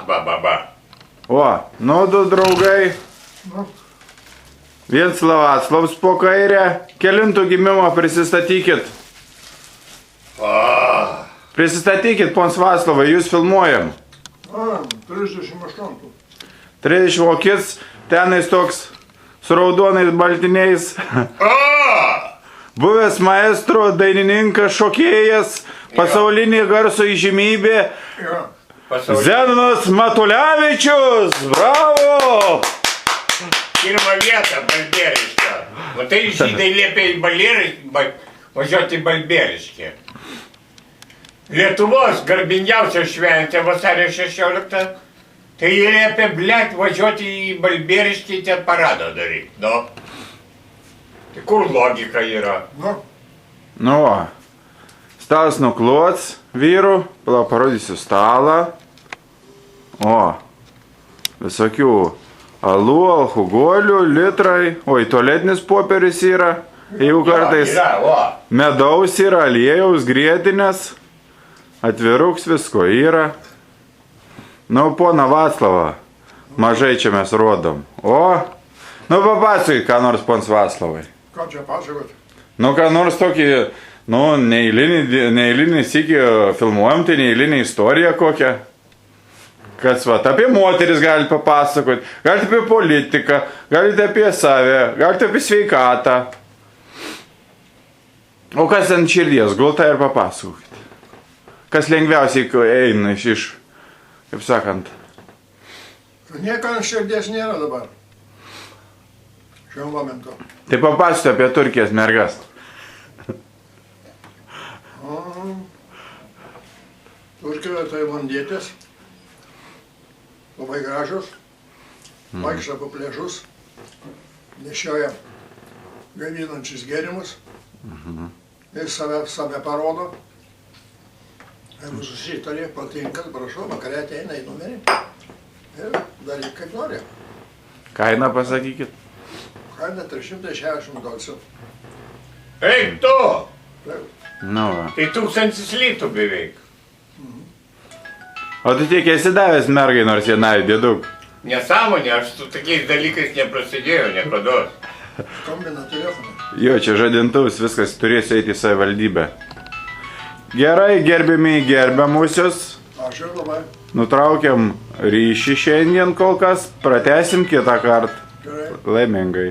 Ba. O, nu du draugai. Vaclavas po kairę. Kelintų gimimo prisistatykit. Prisistatykit, pons Vaclavai, jūs filmuojam. 38. 30, o kits tenais toks su raudonais baltiniais. Buvęs maestro, dainininkas, šokėjas, pasaulinė garso įžymybė. Zenonas Matulevičius, bravo! Pirmą vietą Balbieriškė. O tai žydai liepė važiuoti į Balbieriškį. Lietuvos garbingiausia šventė vasario 16. Tai jie liepė, blėt, važiuoti į Balbieriškį ten paradą daryti. Nu. Tai kur logika yra? Nu, stalas nuklots vyrų, parodysiu stalą. O, visokių alų, alkoholių, litrai, oi, tualetinis popierius yra, jeigu kartais medaus yra, aliejaus, grietinės, atviruks, visko yra. Nu, pona Vaclava, mažai čia mes rodom. O, nu, papasakai, ką nors, pons Vaclavai. Ką čia pasakoti? Nu, ką nors tokį, nu, neeilinį sykį filmuojam, tai neeilinį istoriją kokią. Kas va, apie moteris galite papasakoti, galite apie politiką, galite apie save, galite apie sveikatą. O kas ant širdies, gulta ir papasakokite. Kas lengviausiai eina iš, kaip sakant. Nieko ant širdies nėra dabar. Šiuo momentu. Tai papasakokite apie Turkijos mergas. Turkijoje tai vandietės. Labai gražus. Vaikšto po pliažus. Nešioja gaminančius gėrimus. Ir save parodo. Jeigu susitarė, patinka, prašau, vakarė ateina į numerį. Ir daryk kaip nori. Kainą pasakykit. Kaina 360 dolcų. Eik tu! Nu va. Tai 1000 litų beveik. O tu tiek esi davęs mergai nors vienai, dėduk. Nesąmonė, aš su tokiais dalykais neprasidėjau niekada. Skambina telefoną. Jo, čia žadintuvus, viskas turėsiu eiti į savivaldybę. Gerai, gerbiamiai gerbiamusius. Ačiū labai. Nutraukiam ryšį šiandien kol kas, pratęsim kitą kartą. Gerai. Laimingai.